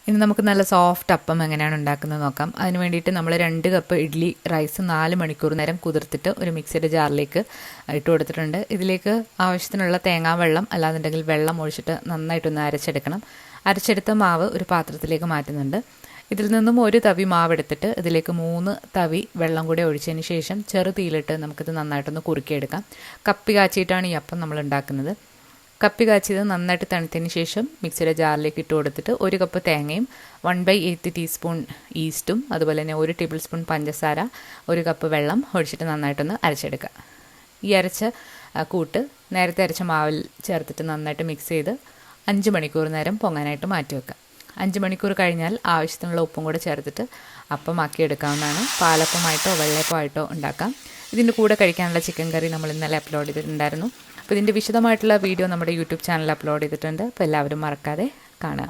ഇനി നമുക്ക് നല്ല സോഫ്റ്റ് അപ്പം എങ്ങനെയാണ് ഉണ്ടാക്കുന്നത് നോക്കാം. അതിന് വേണ്ടിയിട്ട് നമ്മൾ 2 കപ്പ് ഇഡ്ഡലി റൈസ് 4 മണിക്കൂർ നേരം കുതിർത്തിട്ട് ഒരു മിക്സിയുടെ ജാറിലേക്ക് ഇട്ട് കൊടുത്തിട്ടുണ്ട്. ഇതിലേക്ക് ആവശ്യത്തിനുള്ള തേങ്ങാവെള്ളം അല്ലാന്നുണ്ടെങ്കിൽ വെള്ളം ഒഴിച്ചിട്ട് നന്നായിട്ടൊന്ന് അരച്ചെടുക്കണം. അരച്ചെടുത്ത മാവ് ഒരു പാത്രത്തിലേക്ക് മാറ്റുന്നുണ്ട്. ഇതിൽ നിന്നും ഒരു തവി മാവ് എടുത്തിട്ട് ഇതിലേക്ക് 3 തവി വെള്ളം കൂടി ഒഴിച്ചതിന് ശേഷം ചെറു തീയിലിട്ട് നമുക്കിത് നന്നായിട്ടൊന്ന് കുറുക്കിയെടുക്കാം. കപ്പി കാച്ചിയിട്ടാണ് ഈ അപ്പം നമ്മൾ ഉണ്ടാക്കുന്നത്. കപ്പി കാച്ചിയത് നന്നായിട്ട് തണുത്തതിന് ശേഷം മിക്സിയുടെ ജാറിലേക്ക് ഇട്ട് കൊടുത്തിട്ട് 1 കപ്പ് തേങ്ങയും 1/8 ടീസ്പൂൺ ഈസ്റ്റും അതുപോലെ തന്നെ 1 ടേബിൾ സ്പൂൺ പഞ്ചസാര 1 കപ്പ് വെള്ളം ഒഴിച്ചിട്ട് നന്നായിട്ടൊന്ന് അരച്ചെടുക്കുക. ഈ അരച്ച കൂട്ട് നേരത്തെ അരച്ച മാവിൽ ചേർത്തിട്ട് നന്നായിട്ട് മിക്സ് ചെയ്ത് 5 മണിക്കൂർ നേരം പൊങ്ങാനായിട്ട് മാറ്റി വെക്കുക. 5 മണിക്കൂർ കഴിഞ്ഞാൽ ആവശ്യത്തിനുള്ള ഉപ്പും കൂടെ ചേർത്തിട്ട് അപ്പമാക്കി എടുക്കാവുന്നതാണ്. പാലപ്പമായിട്ടോ വെള്ളയപ്പമായിട്ടോ ഉണ്ടാക്കാം. ഇതിൻ്റെ കൂടെ കഴിക്കാനുള്ള ചിക്കൻ കറി നമ്മൾ ഇന്നലെ അപ്ലോഡ് ചെയ്തിട്ടുണ്ടായിരുന്നു. അപ്പോൾ ഇതിൻ്റെ വിശദമായിട്ടുള്ള വീഡിയോ നമ്മുടെ യൂട്യൂബ് ചാനലിൽ അപ്ലോഡ് ചെയ്തിട്ടുണ്ട്. അപ്പോൾ എല്ലാവരും മറക്കാതെ കാണുക.